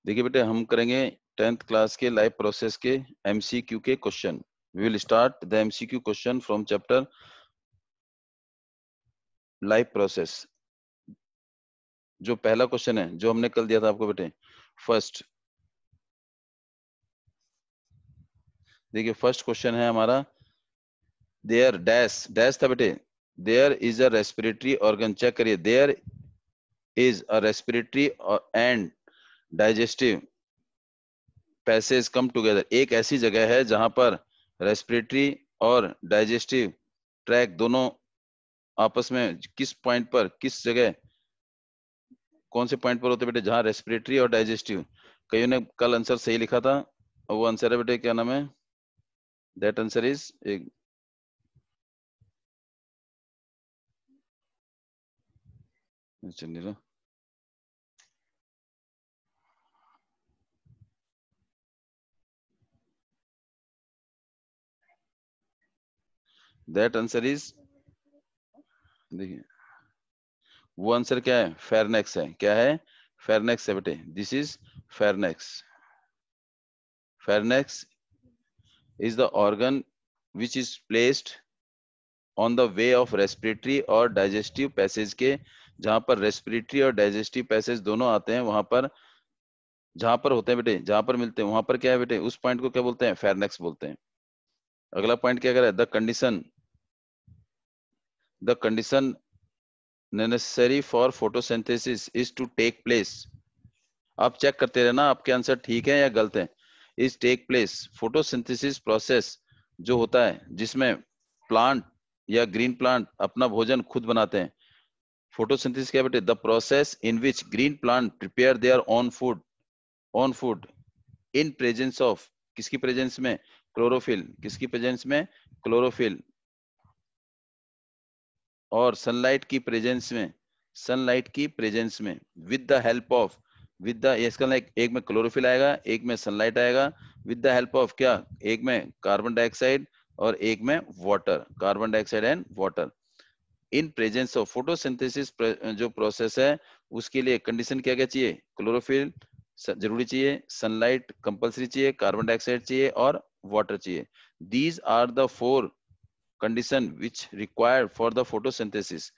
देखिए बेटे, हम करेंगे 10th क्लास के लाइव प्रोसेस के एमसीक्यू के question. We will start the MCQ question from chapter life process. जो पहला क्वेश्चन है जो हमने कल दिया था आपको बेटे, फर्स्ट, देखिए फर्स्ट क्वेश्चन है हमारा, देयर डैश डैश था बेटे, there is a respiratory organ, check करिए, there is a respiratory and digestive passage come together. एक ऐसी जगह है जहां पर रेस्पिरेटरी और डाइजेस्टिव ट्रैक दोनों आपस में किस पॉइंट पर, किस जगह, कौन से पॉइंट पर होते बेटे, जहां रेस्पिरेटरी और डाइजेस्टिव। कईयों ने कल आंसर सही लिखा था, और वो आंसर है बेटे, क्या नाम है, दैट आंसर इज एक, चलिए, दैट आंसर इज, देखिए वो आंसर क्या है, फेरनेक्स है। क्या है, फेरनेक्स है बेटे, this is pharynx. Pharynx is the organ which is placed on the way of respiratory और digestive passage के, जहां पर रेस्पिरेटरी और डाइजेस्टिव पैसेज दोनों आते हैं, वहां पर, जहां पर होते हैं बेटे, जहां पर मिलते हैं, वहां पर क्या है बेटे, उस पॉइंट को क्या बोलते हैं, फेरनेक्स बोलते हैं। अगला पॉइंट क्या करे, the condition necessary for photosynthesis is to take place. आप चेक करते रहना आपके आंसर ठीक है या गलत है। Is take place, photosynthesis process जो होता है जिसमें प्लांट या ग्रीन प्लांट अपना भोजन खुद बनाते हैं। फोटोसिंथेसिस क्या बेटे, the process in which green plant prepare their own food in presence of, किसकी प्रेजेंस में, क्लोरोफिल, किसकी प्रेजेंस में, क्लोरोफिल, और सनलाइट की प्रेजेंस में, सनलाइट की प्रेजेंस में, with the help of, with the, इसका लाइक एक में क्लोरोफिल आएगा, एक में सनलाइट आएगा, विद द हेल्प ऑफ क्या, एक में कार्बन डाइऑक्साइड और एक में water, carbon dioxide and water, in presence of photosynthesis. जो प्रोसेस है उसके लिए कंडीशन क्या क्या चाहिए, क्लोरोफिल जरूरी चाहिए, सनलाइट कंपलसरी चाहिए, कार्बन डाइऑक्साइड चाहिए और वाटर चाहिए। These are the four condition which required for the photosynthesis.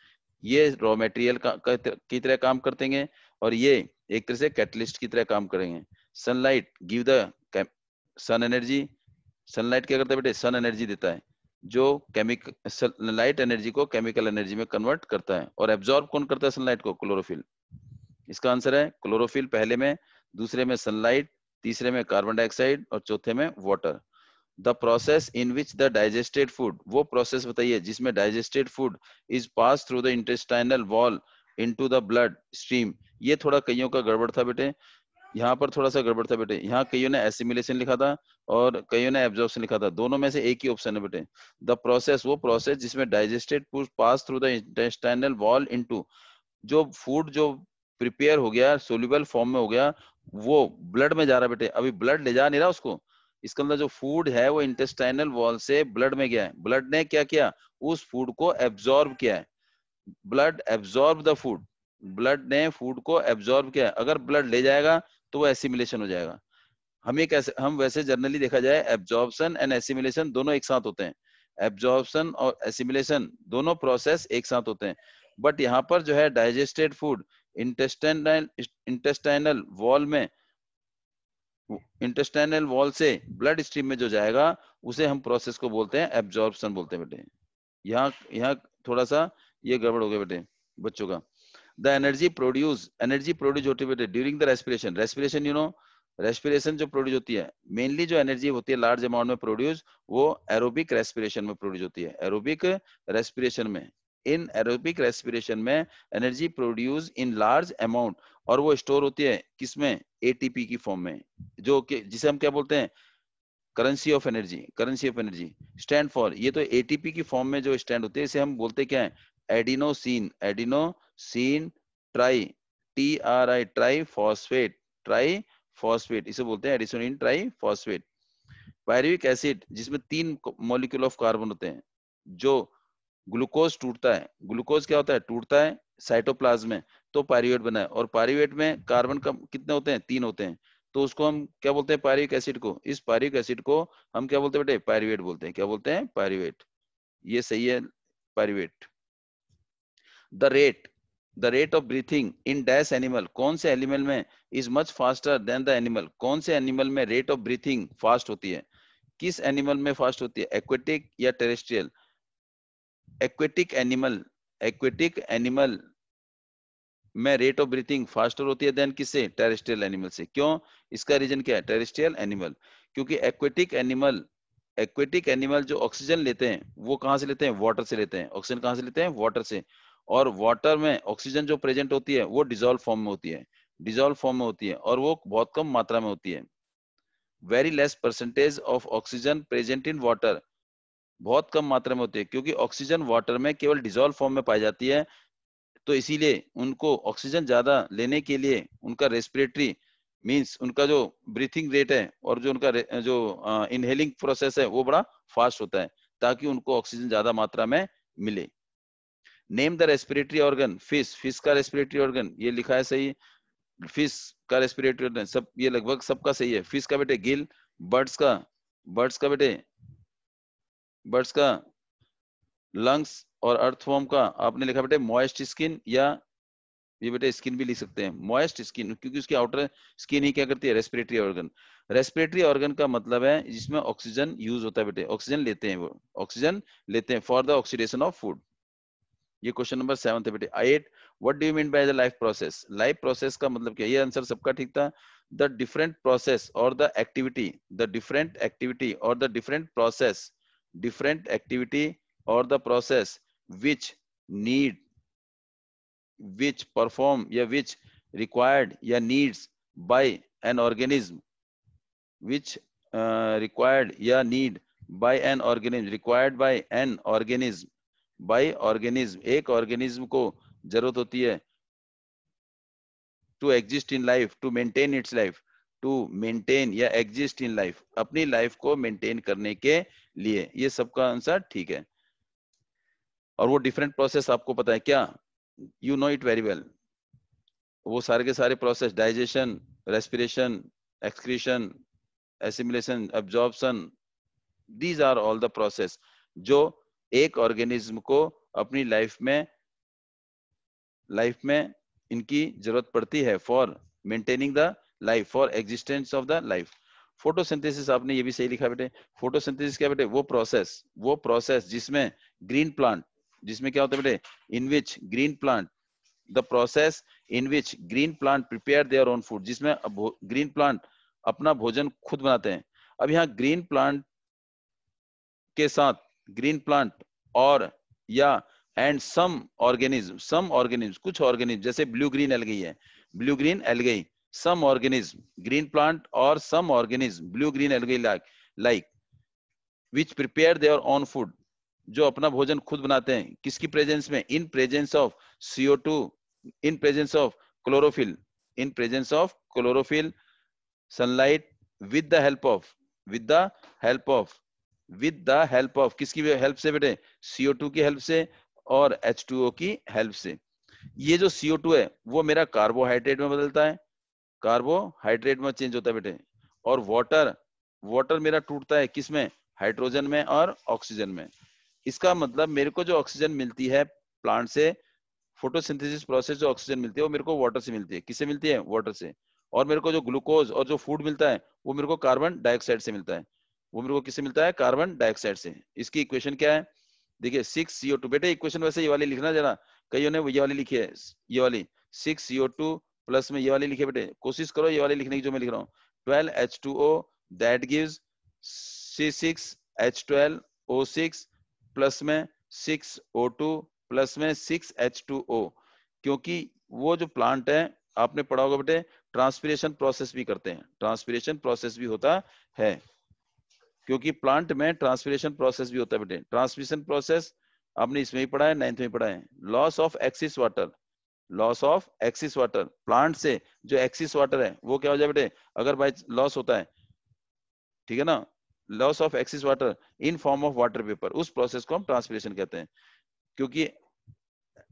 ये रॉ मटेरियल की तरह काम करते हैं, और ये एक तरह से कैटलिस्ट की तरह काम करेंगे। Sunlight give the sun energy, sunlight क्या करता है बेटे, सन एनर्जी देता है, जो केमिकल लाइट एनर्जी को केमिकल एनर्जी में कन्वर्ट करता है। और एब्जॉर्ब कौन करता है सनलाइट को, क्लोरोफिल। इसका आंसर है क्लोरोफिल पहले में, दूसरे में सनलाइट, तीसरे में कार्बन डाइऑक्साइड और चौथे में water. The process in which the digested food, वो प्रोसेस बताइए जिसमें digested food is pass through the intestinal wall into the blood stream. ये थोड़ा कईयों का गड़बड़ था बेटे, यहाँ पर थोड़ा सा गड़बड़ था बेटे, यहाँ कईयों ने एसिमिलेशन लिखा था और कईयों ने एब्जॉर्प्शन लिखा था, दोनों में से एक ही ऑप्शन है बेटे। द प्रोसेस, वो प्रोसेस जिसमें digested food pass through the intestinal wall into, जो फूड जो प्रिपेयर हो गया, सोल्यूबल फॉर्म में हो गया, वो ब्लड में जा रहा है बेटे, अभी ब्लड ले जा नहीं रहा उसको। इसके अंदर जो फूड है वो इंटेस्टाइनल वॉल से ब्लड में गया है, ब्लड ने क्या किया, उस फूड को एब्जॉर्ब किया है। Blood absorb the food, blood ने फूड को एब्जॉर्ब किया है। अगर ब्लड ले जाएगा तो वो एसिमिलेशन हो जाएगा। हम ये कैसे, हम वैसे जनरली देखा जाए एब्जॉर्प्शन एंड एसिमिलेशन दोनों एक साथ होते हैं, एब्जॉर्प्शन और एसिमिलेशन दोनों प्रोसेस एक साथ होते हैं। बट यहाँ पर जो है डाइजेस्टेड फूड इंटेस्टाइनल वॉल में, इंटेस्टाइनल वॉल से ब्लड स्ट्रीम में जो जाएगा उसे हम प्रोसेस को बोलते हैं एब्जॉर्प्शन बोलते हैं बेटे। यहाँ यहाँ थोड़ा सा ये गड़बड़ हो गया बेटे बच्चों का। द एनर्जी प्रोड्यूस होती है बेटे during the respiration, respiration you know, respiration जो प्रोड्यूस होती है, मेनली जो एनर्जी होती है लार्ज अमाउंट में प्रोड्यूस, वो एरोबिक रेस्पिरेशन में प्रोड्यूस होती है, एरोबिक रेस्पिरेशन में। इन एरोबिक रेस्पिरेशन में energy produce in large amount, और वो स्टोर होती है किसमें, एटीपी की फॉर्म में, जो कि जिसे हम क्या बोलते हैं, currency of energy, currency of energy stand for, ये तो एटीपी की फॉर्म में जो स्टैंड होते हैं इसे हम बोलते क्या है, adenosine, adenosine try, TRI, try phosphate, try phosphate, इसे बोलते हैं adenosine try phosphate. Pyruvic acid जिसमें 3 मॉलिक्यूल ऑफ कार्बन होते हैं, जो ग्लूकोज टूटता है, ग्लूकोज क्या होता है, टूटता है साइटोप्लाज्म में, तो पायरुवेट बना है, और पायरुवेट में कार्बन कम कितने होते हैं, 3 होते हैं। तो उसको हम क्या बोलते हैं, पायरुविक एसिड को। इस पायरुविक एसिड को हम क्या बोलते हैं बेटे, पायरुवेट बोलते हैं। क्या बोलते हैं, पायरुवेट। ये सही है, pyruvate. The rate of breathing in dash animal, कौन से एनिमल में is much faster than the animal, कौन से एनिमल में रेट ऑफ ब्रीथिंग फास्ट होती है, किस एनिमल में फास्ट होती है, एक्वेटिक या टेरेस्ट्रियल। एक्वेटिक एनिमल में रेट ऑफ ब्रीथिंग फास्टर होती है देन किससे, टेरेस्ट्रियल एनिमल से। क्यों, इसका रीजन क्या है, टेरेस्ट्रियल एनिमल, क्योंकि एक्वेटिक एनिमल जो ऑक्सीजन लेते हैं वो कहां से लेते हैं, वाटर से लेते हैं। ऑक्सीजन कहां से लेते हैं, वाटर से। और वाटर में ऑक्सीजन जो प्रेजेंट होती है वो डिजोल्व फॉर्म में होती है, डिजोल्व फॉर्म में होती है, और वो बहुत कम मात्रा में होती है। Very less percentage of oxygen present in water, बहुत कम मात्रा में होती है, क्योंकि ऑक्सीजन वाटर में केवल डिजोल्व फॉर्म में पाई जाती है। तो इसीलिए उनको ऑक्सीजन ज्यादा लेने के लिए उनका रेस्पिरेटरी मींस उनका जो ब्रीथिंग रेट है और जो उनका जो इनहेलिंग प्रोसेस है वो बड़ा फास्ट होता है, ताकि उनको ऑक्सीजन ज्यादा मात्रा में मिले। Name the respiratory organ, fish का रेस्पिरेटरी ऑर्गन, ये लिखा है सही, फिश का रेस्पिरेटरी ऑर्गन, सब ये लगभग सबका सही है। फिश का बेटे गिल, बर्ड्स का बेटे बर्ड्स का लंग्स, और अर्थवॉर्म का आपने लिखा बेटे मॉइस्ट स्किन, या ये बेटे स्किन भी लिख सकते हैं, मॉइस्ट स्किन, क्योंकि उसकी आउटर स्किन ही क्या करती है, रेस्पिरेटरी ऑर्गन। रेस्पिरेटरी ऑर्गन का मतलब है जिसमें ऑक्सीजन यूज होता है बेटे, ऑक्सीजन लेते हैं वो, ऑक्सीजन लेते हैं for the oxidation of food. ये क्वेश्चन नंबर 7 है बेटे। 8, what do you mean by the life process, life process का मतलब क्या, ये आंसर सबका ठीक था। द डिफरेंट प्रोसेस और the activity, the different activity और the different process, different activity और the process which need, which perform या which required या needs by an organism, which required या need by an organism, required by an organism, by organism, एक organism को जरूरत होती है to exist in life, to maintain its life, to maintain या exist in life, अपनी life को maintain करने के लिए। ये सबका आंसर ठीक है। और वो डिफरेंट प्रोसेस आपको पता है क्या, you know it very well. वो सारे के सारे process, digestion, respiration, excretion, assimilation, absorption, these are all the process जो एक ऑर्गेनिज्म को अपनी लाइफ में इनकी जरूरत पड़ती है for maintaining the life, for existence of the life. Photosynthesis आपने ये भी सही लिखा बेटे। फोटोसिंथेसिस क्या बेटे, वो प्रोसेस जिसमें ग्रीन प्लांट, जिसमें क्या होता है बेटे, in which green plant, the process in which green plant prepare their own food, जिसमें ग्रीन प्लांट अपना भोजन खुद बनाते हैं। अब यहाँ ग्रीन प्लांट के साथ ग्रीन प्लांट और या एंड सम ऑर्गेनिज्म, कुछ ऑर्गेनिज्म, जैसे ब्लू ग्रीन एल्गी है, blue green algae, some organism, green plant और some organism blue green algae like which prepare their own food, जो अपना भोजन खुद बनाते हैं, किसकी प्रेजेंस में, in presence of CO2, in presence of chlorophyll, in presence of chlorophyll, sunlight, with the help of, with the help of, with the help of, किसकी help से बेटे, CO2 की हेल्प से और H2O की हेल्प से। ये जो CO2 है वो मेरा कार्बोहाइड्रेट में बदलता है, कार्बोहाइड्रेट में चेंज होता है बेटे। और वाटर मेरा टूटता है किसमें, हाइड्रोजन में और ऑक्सीजन में। इसका मतलब मेरे को जो ऑक्सीजन मिलती है प्लांट से, फोटोसिंथेसिस प्रोसेस जो ऑक्सीजन मिलती है वो मेरे को वाटर से मिलती है। किससे मिलती है, वाटर से। और मेरे को जो ग्लूकोज और जो फूड मिलता है वो मेरे को कार्बन डाइऑक्साइड से मिलता है, वो मेरे को किससे मिलता है, कार्बन डाइऑक्साइड से। इसकी इक्वेशन क्या है, देखिए 6CO2, बेटे इक्वेशन वैसे ये वाली लिखना जरा, कईयों ने ये वाली लिखी है, ये वाली 6CO2 प्लस में ये वाली लिखी है बेटे, कोशिश करो ये वाली लिखने की जो मैं लिख रहा हूँ, 12H2O that gives C6H12O6 plus में 6O2 प्लस में 6H2O, क्योंकि वो जो प्लांट है आपने पढ़ा होगा बेटे ट्रांसपिरेशन प्रोसेस भी करते हैं, ट्रांसपिरेशन प्रोसेस भी होता है, क्योंकि प्लांट में ट्रांसपिरेशन प्रोसेस भी होता है बेटे। ट्रांसपिरेशन प्रोसेस आपने इसमें ही पढ़ा है, 9th में पढ़ा है। Loss of axis water, loss of axis water, plant से जो एक्सिस वाटर है वो क्या हो जाए बेटे, अगर बाय लॉस होता है, ठीक है ना, loss of axis water in form of water vapour, उस प्रोसेस को हम ट्रांसपिरेशन कहते हैं। क्योंकि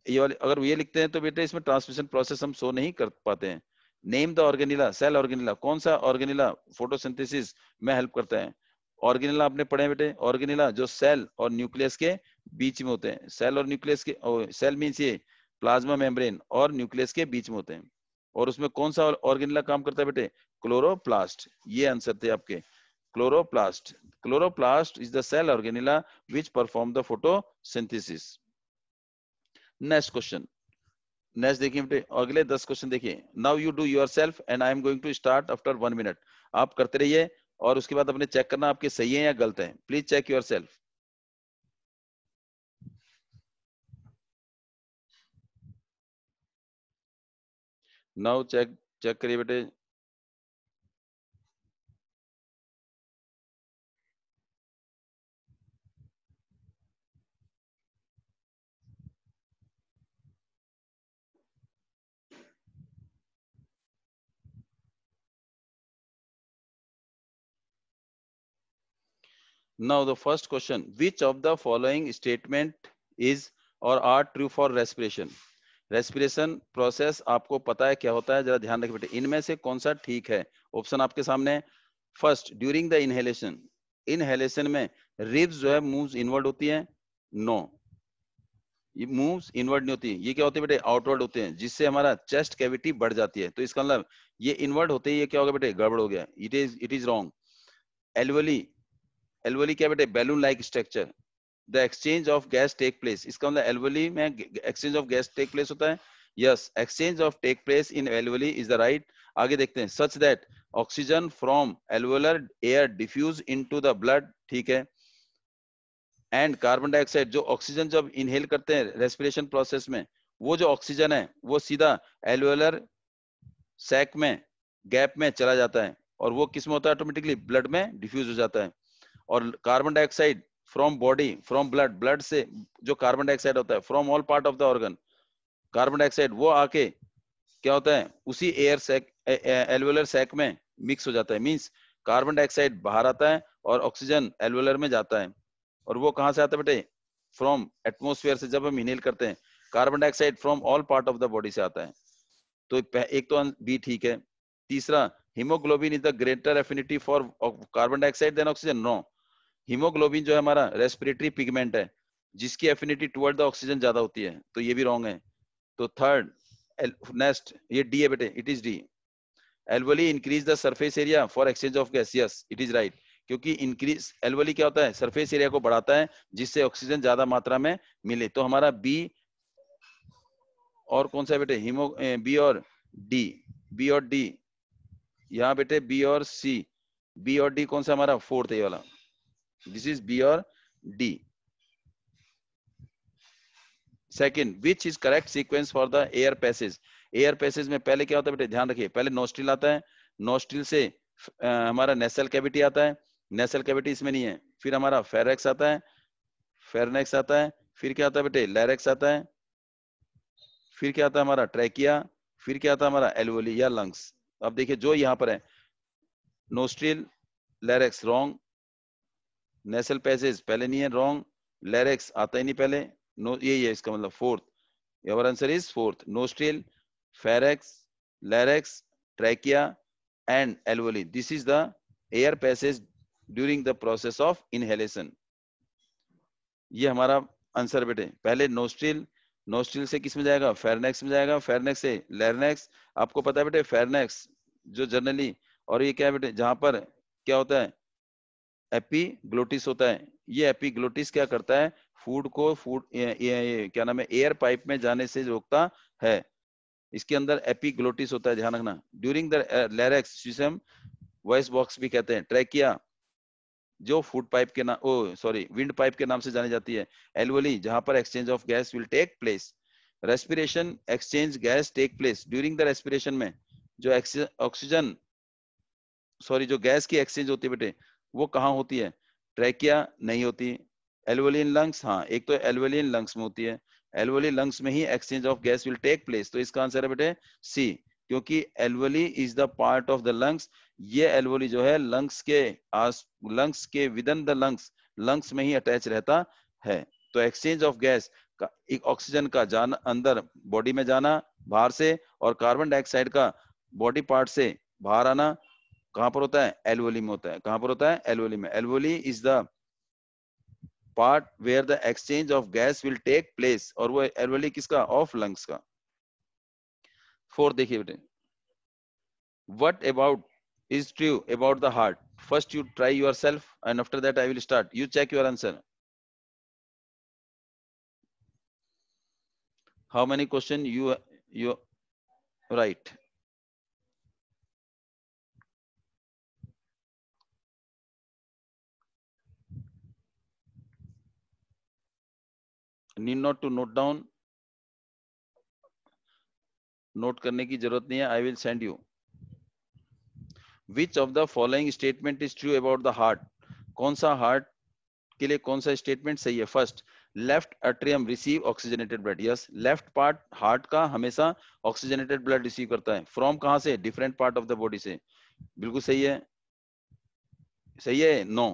ये वाले अगर ये लिखते हैं तो बेटे इसमें ट्रांसमिशन प्रोसेस हम शो नहीं कर पाते हैं, नेम द ऑर्गेनिला, सेल ऑर्गेनिला, कौन सा ऑर्गेनिला फोटोसिंथेसिस में हेल्प करता है? ऑर्गेनिला आपने पढ़े हैं बेटे, ऑर्गेनिला जो सेल और न्यूक्लियस के बीच में होते हैं, सेल और न्यूक्लियस के, सेल मीन्स ये प्लाज्मा मेम्ब्रेन और न्यूक्लियस के बीच में होते हैं। और उसमें कौन सा ऑर्गेनिला काम करता है बेटे? क्लोरोप्लास्ट। ये आंसर थे आपके, chloroplast. Chloroplast is the cell organelle which perform the photosynthesis। Next question, next देखिए बेटे, अगले 10 क्वेश्चन देखिए। Now you do yourself and I am going to start after 1 minute. आप करते रहिए और उसके बाद अपने चेक करना आपके सही है या गलत है। Please check yourself. Now check, check करिए बेटे। Now the first question, which of the following statement is or are true for respiration? Respiration process आपको पता है क्या होता है, जरा ध्यान रखिए बेटे, इनमें से कौन सा ठीक है? ऑप्शन आपके सामने। First, during the inhalation, inhalation में रिब्स जो है मूव्स इनवर्ड होती है। नो, ये मूव्स इनवर्ड नहीं होती, ये क्या होते हैं बेटे? आउटवर्ड होते हैं, जिससे हमारा चेस्ट कैविटी बढ़ जाती है। तो इसका मतलब ये इनवर्ड होते ही ये क्या होगा बेटे? गड़बड़ हो गया। It is wrong. Alveoli, alveoli क्या बेटे? Balloon like structure. The exchange of gas take place, इसका मतलब एल्वली में exchange of gas take place होता है। Yes, exchange of take place in alveoli is the right. आगे देखते हैं, such that oxygen from alveolar air diffuse into the blood, ठीक है। एंड कार्बन डाइऑक्साइड, जो ऑक्सीजन जब इनहेल करते हैं रेस्पिरेशन प्रोसेस में, वो जो ऑक्सीजन है वो सीधा एल्वुलर सैक में, गैप में चला जाता है, और वो किस में होता है? ऑटोमेटिकली ब्लड में डिफ्यूज हो जाता है। और carbon dioxide from body, from blood, blood से जो कार्बन डाइऑक्साइड होता है, from all part of the organ, carbon dioxide वो आके क्या होता है? उसी एयर सैक, एल्वुलर सैक में मिक्स हो जाता है। मींस कार्बन डाइऑक्साइड बाहर आता है और ऑक्सीजन एल्वुलर में जाता है। और वो कहां से आता है बेटे? फ्रॉम एटमोस्फेयर से। जब हम इनहेल करते हैं, carbon dioxide from all part of the body से आता है। तो एक तो बी ठीक है। तीसरा, haemoglobin is the greater affinity for carbon dioxide than oxygen. No, haemoglobin जो है हमारा रेस्पिरेटरी पिगमेंट है, जिसकी एफिनिटी टुवर्ड द ऑक्सीजन ज्यादा होती है। तो ये भी रॉन्ग है। तो थर्ड, नेक्स्ट ये डी है बेटे, it is D. Alveoli increase the surface area for exchange of gas. Yes, it is right, क्योंकि इंक्रीज एल्वली क्या होता है? सरफेस एरिया को बढ़ाता है, जिससे ऑक्सीजन ज्यादा मात्रा में मिले। तो हमारा बी और कौन सा है बेटे? बी और डी, बी और डी यहाँ बेटे, बी और सी, बी और डी कौन सा हमारा? फोर्थ है वाला, दिस इज बी और D. Second, which is correct sequence for the air passage? Air passage में पहले क्या होता है बेटे? ध्यान रखिए, पहले नोस्ट्रिल आता है, नोस्ट्रिल से हमारा नेसल कैविटी आता है, नेसल कैविटी इसमें नहीं है। फिर हमारा फेरेक्स आता है, फेरनेक्स आता है, फिर क्या आता है बेटे? लैरेक्स आता है, फिर क्या आता है हमारा? ट्रैकिया, फिर क्या आता है हमारा? एल्वोली या लंग्स। अब देखिए जो यहाँ पर है, नोस्ट्रिल, लैरेक्स रॉन्ग, नेसल पैसेज पहले नहीं है, रॉन्ग, लैरेक्स आता ही नहीं पहले, नो ये है इसका मतलब fourth. Your answer is fourth, nostril, pharynx, larynx, trachea and alveoli. This is the air passage during the process of inhalation. ये हमारा आंसर बेटे। पहले नोस्ट्रिल, नोस्ट्रिल से किस में जाएगा? फेरनेक्स में जाएगा, फेरनेक्स से लैरनेक्स। आपको पता है बेटे फेरनेक्स जो जनरली, और ये क्या है बेटे? जहां पर क्या होता है? एपीग्लोटिस होता है। ये एपीग्लोटिस क्या करता है? फूड को, फूड ये क्या नाम है? एयर पाइप में जाने से रोकता है। इसके अंदर एपीग्लोटिस होता है, ध्यान रखना। ड्यूरिंग द लैरेक्स, जिसे हम वॉइस बॉक्स भी कहते हैं। ट्रैकिया जो फूड पाइप के नाम, ओ सॉरी, विंड पाइप के नाम से जानी जाती है। एल्वोली जहां पर exchange of gas will take place. Respiration, exchange gas take place during the respiration में। जो ऑक्सीजन, सॉरी, जो गैस की एक्सचेंज होती है बेटे, वो कहाँ होती है? ट्रैकिया नहीं होती। एल्वोलियन लंग्स, हाँ, एक तो एल्वोलियन लंग्स में होती है। एल्वोली लंग्स में ही exchange of gas will take place. तो इसका आंसर है बेटे सी, क्योंकि alveoli is the part of the lungs. ये एल्वोली जो है लंग्स के आस, लंग्स के within the lungs, lungs में ही अटैच रहता है। तो एक्सचेंज ऑफ गैस का, एक ऑक्सीजन का जाना अंदर बॉडी में जाना बाहर से, और कार्बन डाइऑक्साइड का बॉडी पार्ट से बाहर आना कहां पर होता है? एल्वोली में होता है। कहां पर होता है? एल्वोली में। Alveoli is the part where the exchange of gas will take place, और वो एल्वोली किसका? ऑफ लंग्स का। फोर्थ देखिए बेटे, what about is true about the heart? First you try yourself and after that I will start. You check your answer. How many question you write? Need not to note down. Note करने की जरूरत नहीं है. I will send you. Which of the following statement is true about the heart? कौन सा heart के लिए कौन सा स्टेटमेंट सही है? First, left atrium receive oxygenated blood. Yes, left part heart का हमेशा ऑक्सीजनेटेड ब्लड रिसीव करता है. फ्रॉम कहां से? Different part of the body से. बिल्कुल सही है. सही है? नो.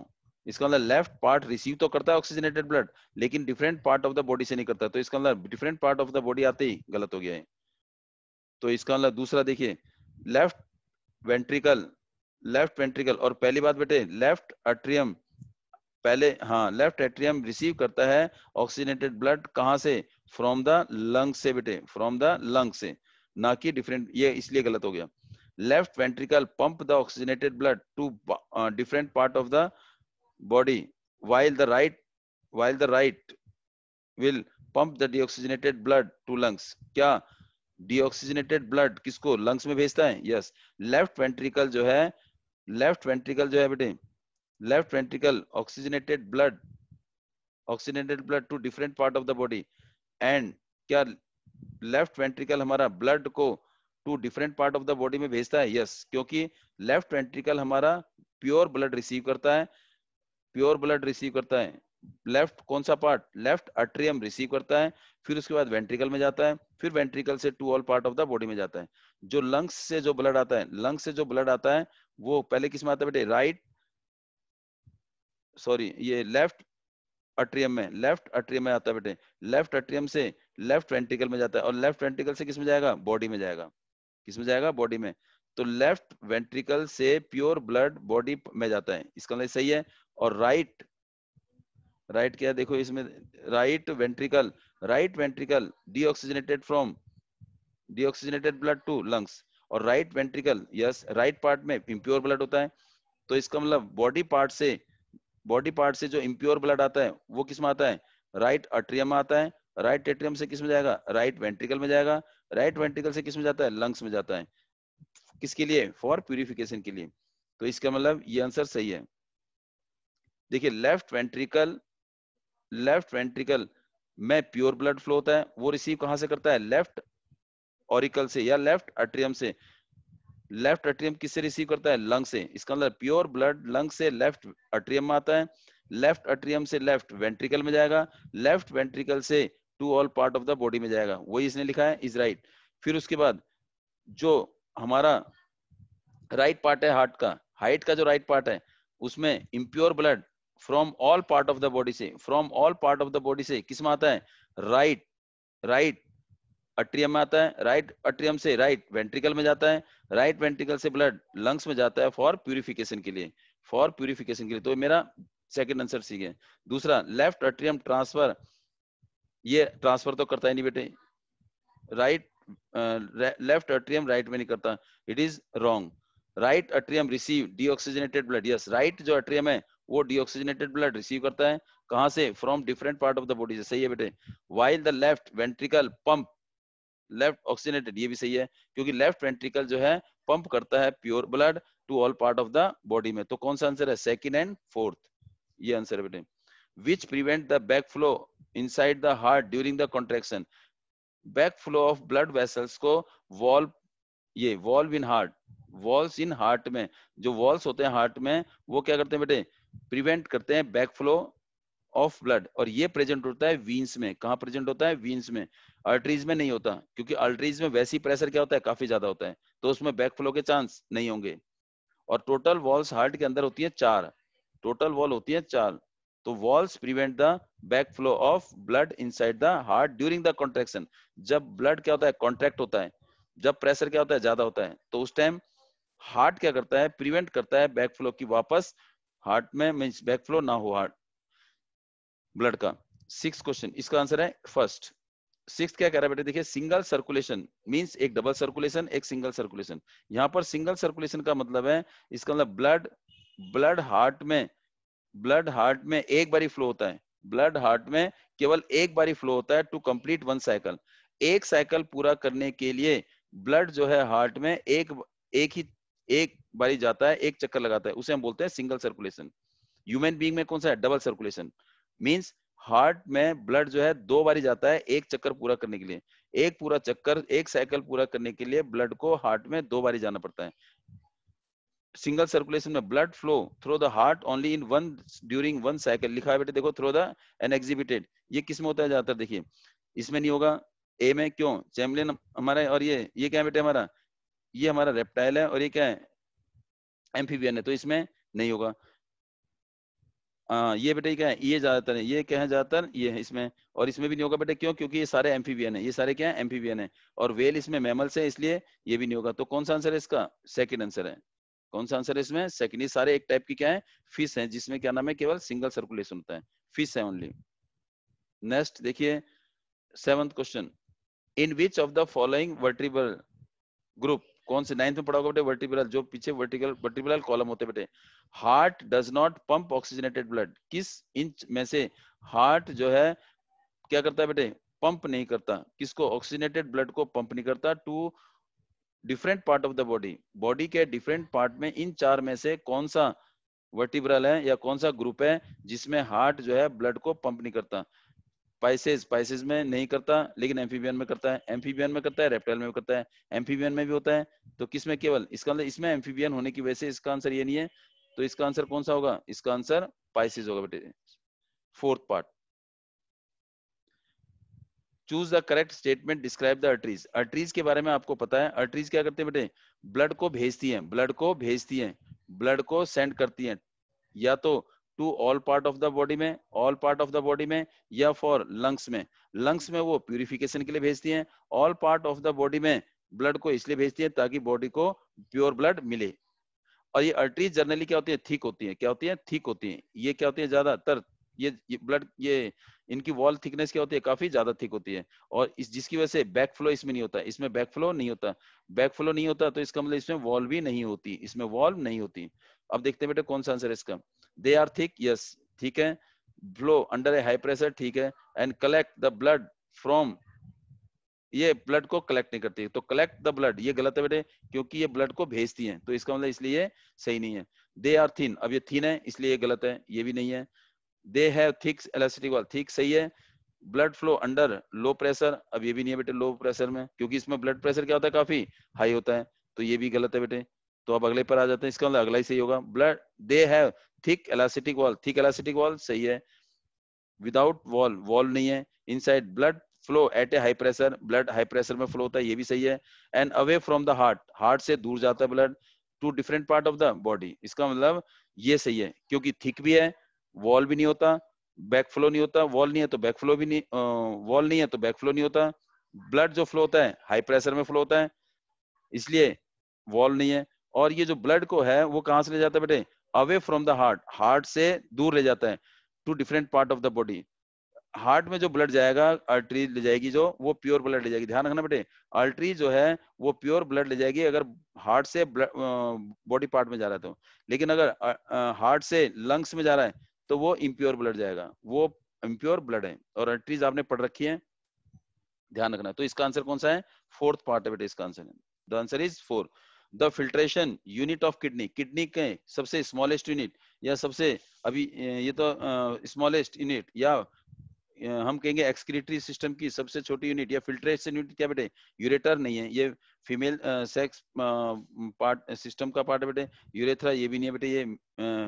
इसका मतलब लेफ्ट पार्ट रिसीव तो करता है ऑक्सीजनेटेड ब्लड, लेकिन different part of the body से नहीं करता. तो इसका मतलब different part of the body आते ही गलत हो गया है. तो इसका मतलब दूसरा देखिए, लेफ्ट वेंट्रिकल, लेफ्ट वेंट्रिकल. और पहली बात बेटे, लेफ्ट अट्रियम पहले, हाँ, लेफ्ट एट्रियम रिसीव करता है ऑक्सीजनेटेड ब्लड कहां से? फ्रॉम द लंग से बेटे, फ्रॉम द लंग से, ना कि डिफरेंट. ये इसलिए गलत हो गया. Left ventricle pump the oxygenated blood to different part of the body, while the right will pump the deoxygenated blood to lungs. क्या deoxygenated blood किसको? lungs में भेजता है. yes. लेफ्ट वेंट्रिकल जो है, लेफ्ट वेंट्रिकल जो है बेटे, left ventricle oxygenated blood to different part of the body. And क्या लेफ्ट वेंट्रिकल हमारा ब्लड को to different part of the body में भेजता है? यस, क्योंकि लेफ्ट वेंट्रिकल हमारा प्योर ब्लड रिसीव करता है, प्योर ब्लड रिसीव करता है. लेफ्ट कौन सा पार्ट? लेफ्ट अट्रियम रिसीव करता है, फिर उसके बाद वेंट्रिकल में जाता है, फिर वेंट्रिकल से to all part of the body में जाता है. जो लंग्स से जो ब्लड आता है, लंग्स से जो ब्लड आता है वो पहले किस में आता है बेटे? राइट, सॉरी, ये लेफ्ट अट्रियम में, लेफ्ट अट्रियम में आता है बेटे. लेफ्ट अट्रियम से लेफ्ट वेंट्रिकल में जाता है, और लेफ्ट वेंट्रिकल से किस में जाएगा? बॉडी में जाएगा. किस में जाएगा? बॉडी में. तो लेफ्ट वेंट्रिकल से प्योर ब्लड बॉडी में जाता है. इसका मतलब सही है. और राइट, राइट क्या देखो इसमें, right ventricle deoxygenated from, deoxygenated blood to lungs. और right ventricle, yes, right part में इम्प्योर ब्लड होता है. तो इसका मतलब बॉडी पार्ट से जो इम्प्योर ब्लड आता है वो किस में आता है? राइट अट्रियम में आता है. राइट एट्रियम से किस में जाएगा? राइट वेंट्रिकल में जाएगा. राइट वेंट्रिकल से किस में जाता है? लंग्स में जाता है. किसके लिए? फॉर प्यूरिफिकेशन के लिए. तो इसका मतलब ये आंसर सही है. देखिए, लेफ्ट वेंट्रिकल में प्योर ब्लड फ्लो होता है, वो रिसीव कहां से करता है? लेफ्ट ऑरिकल से या लेफ्ट अट्रियम से. लेफ्ट अट्रियम किससे रिसीव करता है? लंग से. इसका मतलब प्योर ब्लड लंग से लेफ्ट अट्रियम में आता है, लेफ्ट अट्रियम से लेफ्ट वेंट्रिकल में जाएगा, लेफ्ट वेंट्रिकल से to all part of the body में जाएगा. वही इसने लिखा है, इज राइट. फिर उसके बाद जो हमारा राइट पार्ट है हार्ट का, हाइट का जो राइट पार्ट है, उसमें impure blood from all part of the body से, from all part of the body से किस में आता है? राइट अट्रियम में आता है. राइट अट्रियम से राइट वेंट्रिकल में जाता है, राइट वेंट्रिकल से ब्लड लंग्स में जाता है फॉर प्यूरिफिकेशन के लिए, फॉर प्यूरिफिकेशन के लिए. तो मेरा सेकंड आंसर सी है. दूसरा, लेफ्ट अट्रियम ट्रांसफर, ये ट्रांसफर तो करता ही नहीं बेटे. राइट, लेफ्ट अट्रियम राइट में नहीं करता. It is wrong. Right atrium receive deoxygenated blood. Yes, right जो अट्रियम है वो डीऑक्सीजनेटेड ब्लड रिसीव करता है. कहां से? From different part of the body से. सही है बेटे. While the left ventricle pump left oxygenated, ये भी सही है, क्योंकि लेफ्ट वेंट्रिकल जो है पंप करता है pure blood to all part of the body में. तो कौन सा आंसर है? सेकंड एंड फोर्थ, ये आंसर है बेटे. Which prevent the back flow inside the heart during the contraction. Back flow of blood vessels को वॉल्व, ये valve in heart, walls in heart में, जो वॉल्स होते हैं हार्ट में, वो क्या करते हैं बेटे? प्रिवेंट करते हैं बैक फ्लो ऑफ ब्लड. और ये प्रेजेंट होता है वीन्स में. कहां प्रेजेंट होता है? वीन्स में. आर्टरीज में नहीं होता, क्योंकि आर्टरीज में वैसी प्रेशर क्या होता है? काफी ज्यादा होता है, तो उसमें बैक फ्लो के चांस नहीं होंगे. और टोटल वॉल्स हार्ट के अंदर होती है 4, टोटल वॉल होती है 4. तो walls prevent the back flow of blood inside the heart during the contraction. जब ब्लड क्या होता है? कॉन्ट्रैक्ट होता है. जब प्रेशर क्या होता है, ज्यादा होता है, तो उस टाइम हार्ट क्या करता है, प्रिवेंट करता है बैक फ्लो की, वापस हार्ट में मींस बैक फ्लो ना हो हार्ट ब्लड का। 6 क्वेश्चन, इसका आंसर है फर्स्ट। 6 क्या कह रहा है बेटे, देखिए सिंगल सर्कुलेशन मींस एक डबल सर्कुलेशन, एक सिंगल सर्कुलेशन। यहाँ पर सिंगल सर्कुलेशन का मतलब है, इसका मतलब ब्लड ब्लड हार्ट में एक बारी फ्लो होता है, ब्लड हार्ट में केवल एक बारी फ्लो होता है टू कंप्लीट वन साइकिल। एक साइकिल पूरा करने के लिए ब्लड जो है हार्ट में एक बारी जाता है, एक चक्कर लगाता है, उसे हम बोलते हैं सिंगल सर्कुलेशन। ह्यूमन बीइंग में कौन सा है, डबल सर्कुलेशन। मींस हार्ट में ब्लड जो है 2 बारी जाता है एक चक्कर पूरा करने के लिए। एक पूरा चक्कर, एक साइकिल पूरा करने के लिए ब्लड को हार्ट में 2 बारी जाना पड़ता है। सिंगल सर्कुलेशन में blood flow through the heart only in one during one cycle. लिखा है बेटे देखो, थ्रू द एन एग्जिबिटेड, ये किस में होता है ज्यादातर, देखिए इसमें नहीं होगा, ए में क्यों, चैम्बलियन हमारा, और ये क्या है बेटे हमारा, ये हमारा रेप्टाइल है, और ये क्या है, एम्फीबियन है, तो इसमें नहीं होगा। ये बेटे क्या है, ये ज्यादातर है, ये क्या है ज्यादातर, ये है इसमें, और इसमें भी नहीं होगा बेटे, क्यों, क्योंकि ये सारे एम्फीबियन है, ये सारे क्या है, एम्फीबियन है, और वेल इसमें मैमल्स है, इसलिए ये भी नहीं होगा। तो कौन सा आंसर है इसका, सेकंड आंसर है। कौन सा आंसर है इसमें, सेकंड। ये सारे एक टाइप की क्या है, फिश है, जिसमें क्या नाम है, केवल सिंगल सर्कुलेशन होता है, फिश है ओनली। नेक्स्ट देखिए 7th question, in which of the following vertebral group, कौन से 9th में पढ़ा होगा बेटे, वर्टिब्रल, जो पीछे वर्टिब्रल कॉलम होते हैं बेटे, heart does not pump oxygenated blood, किस इंच में से हार्ट जो है क्या करता है बेटे, पंप नहीं करता, किसको, ऑक्सीजनेटेड ब्लड को पंप नहीं करता to different part of the body, body के डिफरेंट पार्ट में, इन 4 में से कौन सा वर्टिब्रल है या कौन सा ग्रुप है जिसमें हार्ट जो है ब्लड को पंप नहीं करता। पाइसेस में नहीं करता, लेकिन एम्फीबियन में करता है, एम्फीबियन में करता है, रेप्टाइल में भी करता है, एम्फीबियन में भी होता है, तो किसमें, केवल इसका मतलब इसमें एम्फीबियन होने की वजह से इसका आंसर ये नहीं है, तो इसका आंसर कौन सा होगा, इसका आंसर पाइसेस होगा बेटे, 4th part. Choose the correct statement, describe the arteries. Arteries के बारे में आपको पता है, अर्टरीज क्या करते हैं बेटे, ब्लड को भेजती हैं, ब्लड को सेंड करती हैं, या तो to all part of the body में, या फॉर लंग्स में वो प्यूरिफिकेशन के लिए भेजती हैं, all part of the body में ब्लड को इसलिए भेजती है ताकि बॉडी को प्योर ब्लड मिले। और ये आर्टरीज जनरली क्या होती है, थिक होती है, क्या होती है, थिक होती है, ये क्या होती है ज्यादातर, ये ब्लड, ये इनकी वॉल थिकनेस क्या होती है, काफी ज्यादा थिक होती है, और इस जिसकी वजह से बैक फ्लो इसमें नहीं होता, इसमें बैक फ्लो नहीं होता, तो इसका मतलब इसमें वॉल भी नहीं होती, इसमें वॉल्व नहीं होती। अब देखते हैं बेटे कौन सा आंसर है इसका, दे आर थिक, यस ठीक है, फ्लो अंडर ए हाई प्रेशर, ठीक है, and collect the blood from, ये ब्लड को कलेक्ट नहीं करती, तो कलेक्ट द ब्लड ये गलत है बेटे, क्योंकि ये ब्लड को भेजती हैं, तो इसका मतलब इसलिए ये सही नहीं है। दे आर थिन, अब ये थिन है इसलिए ये गलत है, ये भी नहीं है। दे have thick elastic wall, thick सही है। Blood flow under low pressure, अब ये भी नहीं है बेटे लो प्रेशर में, क्योंकि इसमें ब्लड प्रेशर क्या होता है, काफी हाई होता है, तो ये भी गलत है बेटे। तो अब अगले पर आ जाते हैं, इसका मतलब अगला ही सही होगा, blood they have thick elastic wall सही है। विदाउट वॉल, नहीं है। Inside blood flow at a high pressure, blood high pressure में फ्लो होता है, ये भी सही है। And away from the heart से दूर जाता है blood to different part of the body, इसका मतलब ये सही है, क्योंकि थिक भी है, वॉल भी नहीं होता, बैक फ्लो नहीं होता, वॉल नहीं है तो बैक फ्लो भी नहीं, वॉल नहीं है तो बैक फ्लो नहीं होता, ब्लड जो फ्लो होता है हाई प्रेशर में फ्लो होता है, इसलिए वॉल नहीं है। और ये जो ब्लड को है वो कहां से ले जाता है बेटे, अवे फ्रॉम द हार्ट से दूर ले जाता है to different part of the body. Heart में जो ब्लड जाएगा, आर्टरी ले जाएगी जो, वो प्योर ब्लड ले जाएगी, ध्यान रखना बेटे, आर्टरी जो है वो प्योर ब्लड ले जाएगी अगर हार्ट से बॉडी पार्ट में जा रहा है तो, लेकिन अगर हार्ट से लंग्स में जा रहा है तो वो इम्प्योर ब्लड जाएगा, वो इम्प्योर ब्लड है। और आर्टरीज आपने पढ़ रखी है, ध्यान रखना। तो इसका आंसर कौन सा है, 4th पार्ट है बेटे इसका आंसर है, the answer is 4। The filtration unit of kidney के सबसे स्मॉलेस्ट यूनिट, या सबसे अभी ये तो स्मॉलेस्ट यूनिट, या हम कहेंगे एक्सक्रीटरी सिस्टम की सबसे छोटी यूनिट, या फिल्ट्रेशन यूनिट क्या बेटे, यूरेटर नहीं है, ये फीमेल सेक्स पार्ट सिस्टम का पार्ट है बेटे। यूरेथ्रा ये भी नहीं है बेटे, ये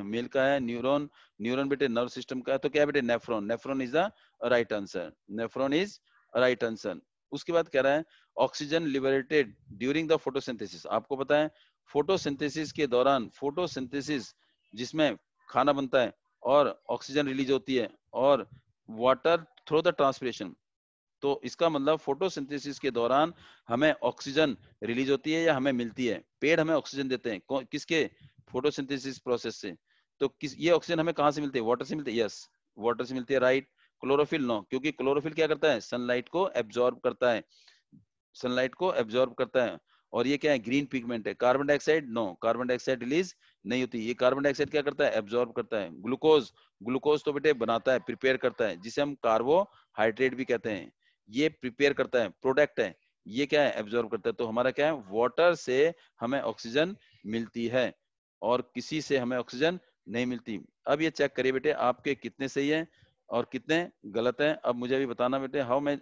मेल का है। न्यूरॉन बेटे नर्व सिस्टम का है, तो क्या है बेटे, nephron is the right answer, nephron is right answer. उसके बाद कह रहा है oxygen liberated during the photosynthesis, आपको पता है फोटोसिंथेसिस के दौरान, फोटोसिंथेसिस जिसमें खाना बनता है और ऑक्सीजन रिलीज होती है और वाटर थ्रू द ट्रांसपिरेशन, तो इसका मतलब फोटोसिंथेसिस के दौरान हमें ऑक्सीजन रिलीज होती है या हमें मिलती है। पेड़ हमें ऑक्सीजन देते हैं किसके, फोटोसिंथेसिस प्रोसेस से। तो किस ये ऑक्सीजन हमें कहाँ से मिलती है, वाटर से मिलती है, यस वाटर से मिलती है, राइट। क्लोरोफिल नो, क्योंकि क्लोरोफिल क्या करता है, सनलाइट को एब्जॉर्ब करता है, सनलाइट को एब्जॉर्ब करता है। और ये क्या है, ग्रीन पिगमेंट है। Carbon dioxide no, carbon dioxide release नहीं होती, ये कार्बन डाइऑक्साइड क्या करता है, एब्जॉर्ब करता है। ग्लूकोज, ग्लूकोज तो बेटे बनाता है, प्रिपेयर करता है, जिसे हम कार्बोहाइड्रेट भी कहते हैं। ये प्रिपेयर करता है, प्रोडक्ट है। ये क्या है, एब्जॉर्ब करता है। तो हमारा क्या है, वाटर से हमें ऑक्सीजन मिलती है और किसी से हमें ऑक्सीजन नहीं मिलती। अब ये चेक करिए बेटे आपके कितने सही है और कितने गलत हैं। अब मुझे भी बताना बेटे, हाउ मैं